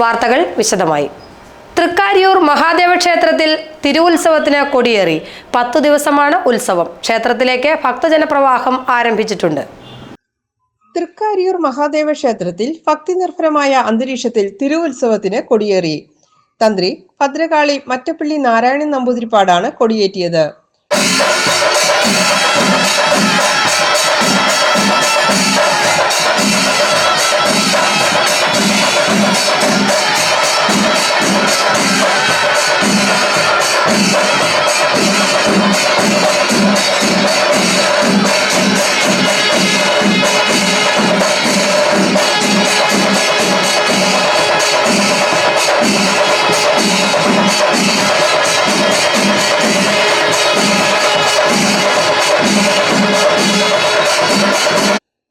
വാർത്തകൾ വിശദമായി. തൃക്കാരിയൂർ മഹാദേവ ക്ഷേത്രത്തിൽ തിരുവുത്സവത്തിന് കൊടിയേറി. 10 ദിവസമാണ് ഉത്സവം. ക്ഷേത്രത്തിലേക്ക് ഭക്തജനപ്രവാഹം ആരംഭിച്ചിട്ടുണ്ട്. തൃക്കാരിയൂർ മഹാദേവ ക്ഷേത്രത്തിൽ ഭക്തിനിർഭരമായ അന്തരീക്ഷത്തിൽ തിരുവുത്സവത്തിന് കൊടിയേറി. തന്ത്രി ഭദ്രകാളി മറ്റപ്പള്ളി നാരായണൻ നമ്പൂതിരിപ്പാടാണ് കൊടിയേറ്റിയത്.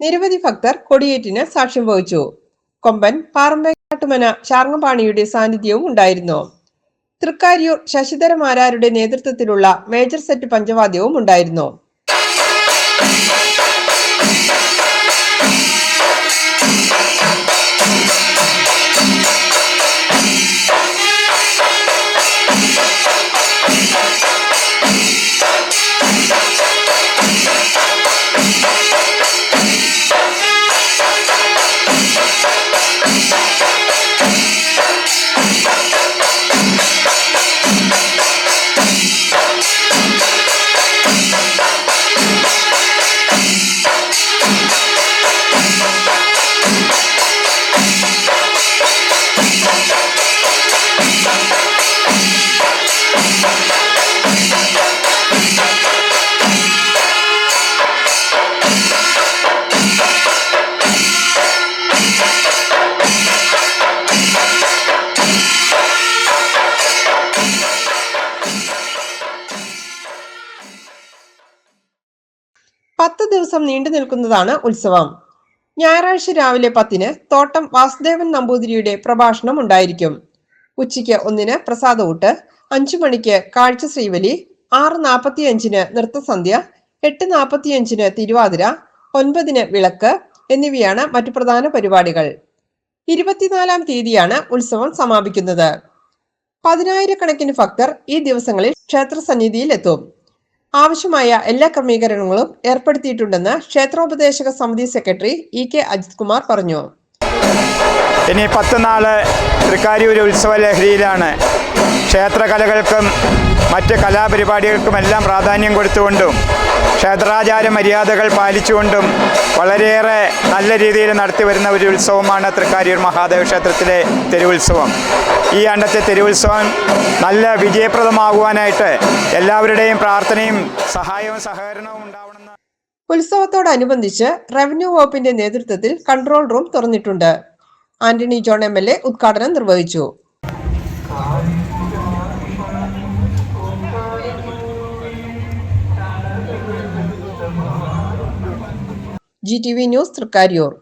നിരവധി ഭക്തർ കൊടിയേറ്റിന് സാക്ഷ്യം വഹിച്ചു. കൊമ്പൻ പാറമ്പേക്കാട്ടുമന ശാർങ്ങപാണിയുടെ സാന്നിധ്യവും ഉണ്ടായിരുന്നു. തൃക്കാരിയൂർ ശശിധരമാരാരുടെ നേതൃത്വത്തിലുള്ള മേജർ സെറ്റ് പഞ്ചവാദ്യവും ഉണ്ടായിരുന്നു. പത്ത് ദിവസം നീണ്ടു നിൽക്കുന്നതാണ് ഉത്സവം. ഞായറാഴ്ച രാവിലെ 10-ന് തോട്ടം വാസുദേവൻ നമ്പൂതിരിയുടെ പ്രഭാഷണം ഉണ്ടായിരിക്കും. ഉച്ചയ്ക്ക് 1-ന് പ്രസാദഊട്ട്, 5 മണിക്ക് കാഴ്ച ശ്രീവലി, 6:45-ന് നൃത്തസന്ധ്യ, 8:45-ന് തിരുവാതിര, 9-ന് വിളക്ക് എന്നിവയാണ് മറ്റു പ്രധാന പരിപാടികൾ. 24-ാം തീയതിയാണ് ഉത്സവം സമാപിക്കുന്നത്. 10,000-കണക്കിന് ഭക്തർ ഈ ദിവസങ്ങളിൽ ക്ഷേത്രസന്നിധിയിൽ എത്തും. ആവശ്യമായ എല്ലാ ക്രമീകരണങ്ങളും ഏർപ്പെടുത്തിയിട്ടുണ്ടെന്ന് ക്ഷേത്രോപദേശക സമിതി സെക്രട്ടറി E.K. അജിത് കുമാർ പറഞ്ഞു. ഇനി 10 നാള് തൃക്കാരിയൂർ ഉത്സവ ലഹരിയിലാണ്. ക്ഷേത്രകലകൾക്കും മറ്റ് കലാപരിപാടികൾക്കുമെല്ലാം പ്രാധാന്യം കൊടുത്തുകൊണ്ടും ക്ഷേത്രാചാര മര്യാദകൾ പാലിച്ചുകൊണ്ടും വളരെയേറെ നല്ല രീതിയിൽ നടത്തിവരുന്ന ഒരു ഉത്സവമാണ് തൃക്കാരിയൂർ മഹാദേവ ക്ഷേത്രത്തിലെ തിരുവുത്സവം. ഈ ആണ്ടത്തെ തിരുവുത്സവം നല്ല വിജയപ്രദമാകുവാനായിട്ട് എല്ലാവരുടെയും പ്രാർത്ഥനയും സഹായവും സഹകരണവും ഉണ്ടാവണമെന്ന്. ഉത്സവത്തോടനുബന്ധിച്ച് റവന്യൂ വകുപ്പിന്റെ നേതൃത്വത്തിൽ കൺട്രോൾ റൂം തുറന്നിട്ടുണ്ട്. ആന്റണി ജോൺ MLA ഉദ്ഘാടനം നിർവഹിച്ചു. GTV news Thrikkariyoor.